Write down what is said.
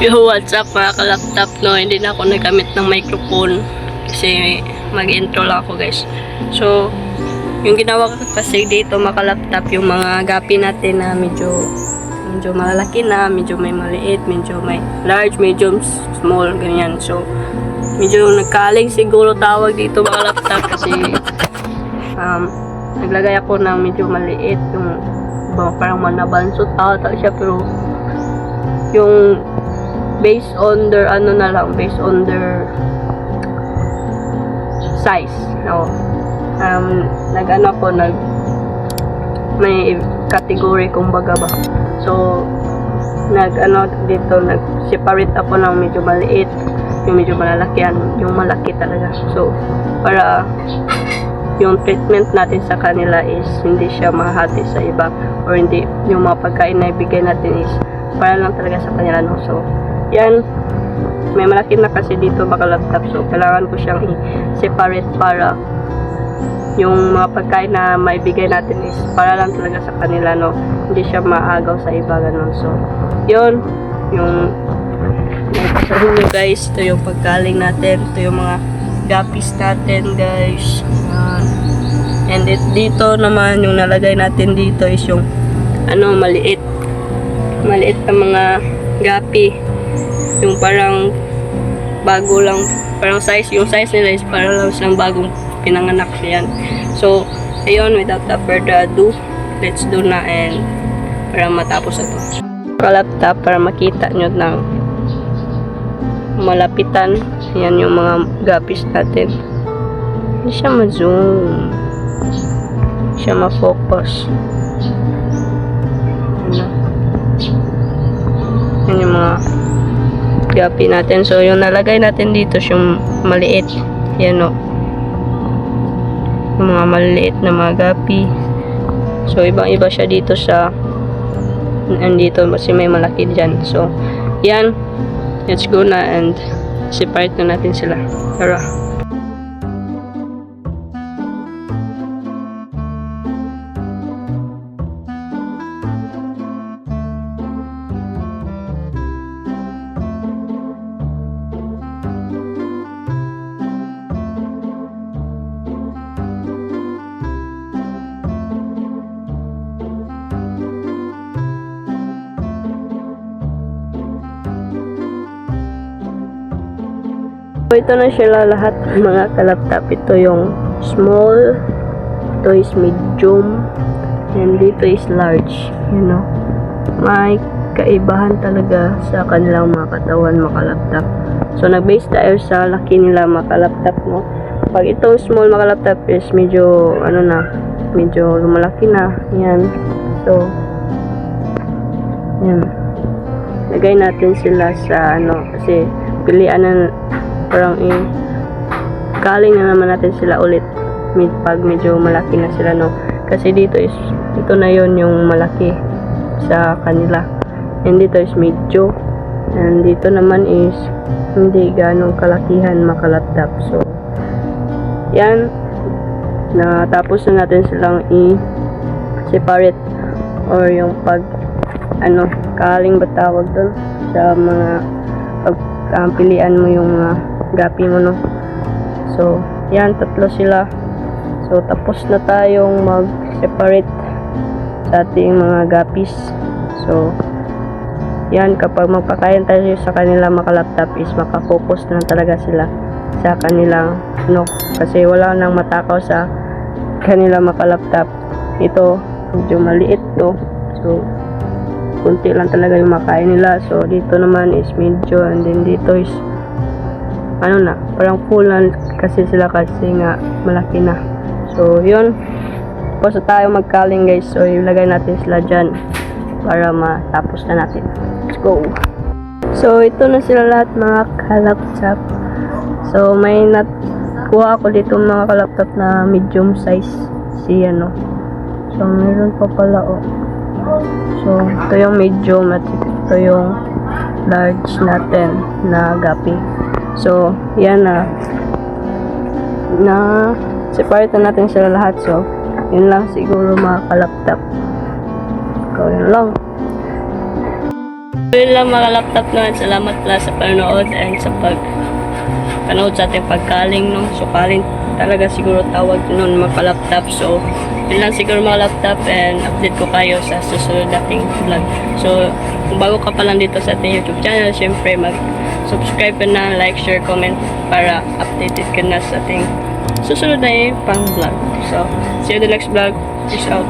Yo, what's up mga ka-laptop, no? Hindi na ako nagamit ng microphone kasi mag-intro lang ako, guys. So, yung ginawa ko kasi dito mga ka-laptop, yung mga gapi natin na medyo malalaki na, medyo may maliit, medyo may large, medium, small, ganyan. So, medyo nagkaling siguro tawag dito mga laptop kasi naglagay ako ng medyo maliit, yung parang manabansot ata siya, pero yung based on their based on their size, no. May category kumbaga ba. So nag-separate ako ng medyo maliit, yung medyo malalakihan, yung malaki talaga. So para yung treatment natin sa kanila is hindi siya mahati sa iba, or hindi yung mga pagkain na ibigay natin is para lang talaga sa kanila, no. So yan, may malaki na kasi dito baka laptop, so kailangan ko siyang i-separate para yung mga pagkain na maibigay natin is para lang talaga sa kanila, no. Hindi siya maagaw sa iba, ganun. So yun, yung napasahin nyo guys, ito yung pagkaling natin, ito yung mga gapis natin guys. And dito naman yung nalagay natin dito is yung maliit na mga gapi, yung parang bago lang, parang yung size nila is parang lang silang bagong pinanganak yan. So ayun, without further ado, let's do na, and para matapos ito ka-laptop, para makita nyo ng malapitan. Yan yung mga gapis natin. Hindi siya ma-zoom, hindi siya ma-focus. Yan yung mga gapi natin. So yung nalagay natin dito yung maliit, yan o, yung mga maliit na mga gapi. So ibang iba siya dito sa andito kasi may malaki dyan. So yan, let's go na and separate na natin sila. Tara. So ito na sila lahat mga ka-laptop. Ito yung small, ito is medium, and dito is large. You know, may kaibahan talaga sa kanilang mga katawan mga ka-laptop. So nag-base tayo sa laki nila mga ka-laptop, no. Pag ito small mga ka-laptop is medyo medyo lumalaki na. Yan. So yan, lagay natin sila sa kasi pilian na, parang kaling na naman natin sila ulit pag medyo malaki na sila, no. Kasi ito na yon yung malaki sa kanila, and dito is medyo, and dito naman is hindi ganong kalakihan mga laptop. So yan, natapos na natin silang i-separate, or yung kaling ba tawag doon sa mga pilian mo yung gapi mo, no. So yan, tatlo sila. So tapos na tayong mag-separate sa ating mga gapis. So yan, kapag magpakain tayo sa kanila mga laptop is makafocus na talaga sila sa kanilang kasi wala nang matakaw sa kanila mga laptop. Ito medyo maliit to, so kunti lang talaga yung makain nila. So dito naman is medyo, and then dito is parang full na kasi sila kasi nga malaki na. So yun, tapos na tayo magkaling guys. So ilagay natin sila dyan para matapos na natin. Let's go. So ito na sila lahat mga ka-laptop. So may nakuha ako dito mga ka-laptop na medium size so meron pa pala So ito yung medium at ito yung large natin na gapi. So yan na separate na natin sila lahat. So yun lang siguro mga ka-laptop. Yun lang. Yun lang mga laptop naman. Salamat pala sa panonood and sa panood sa ating pagkaling, no? So, kaling talaga siguro tawag nun magpa-laptop. So, yun lang siguro mga laptop and update ko kayo sa susunod nating vlog. So, kung bago ka pa lang dito sa ating YouTube channel, syempre mag-subscribe ka na, like, share, comment para updated ka na sa ating susunod na pang vlog. So, see you in the next vlog. Peace out.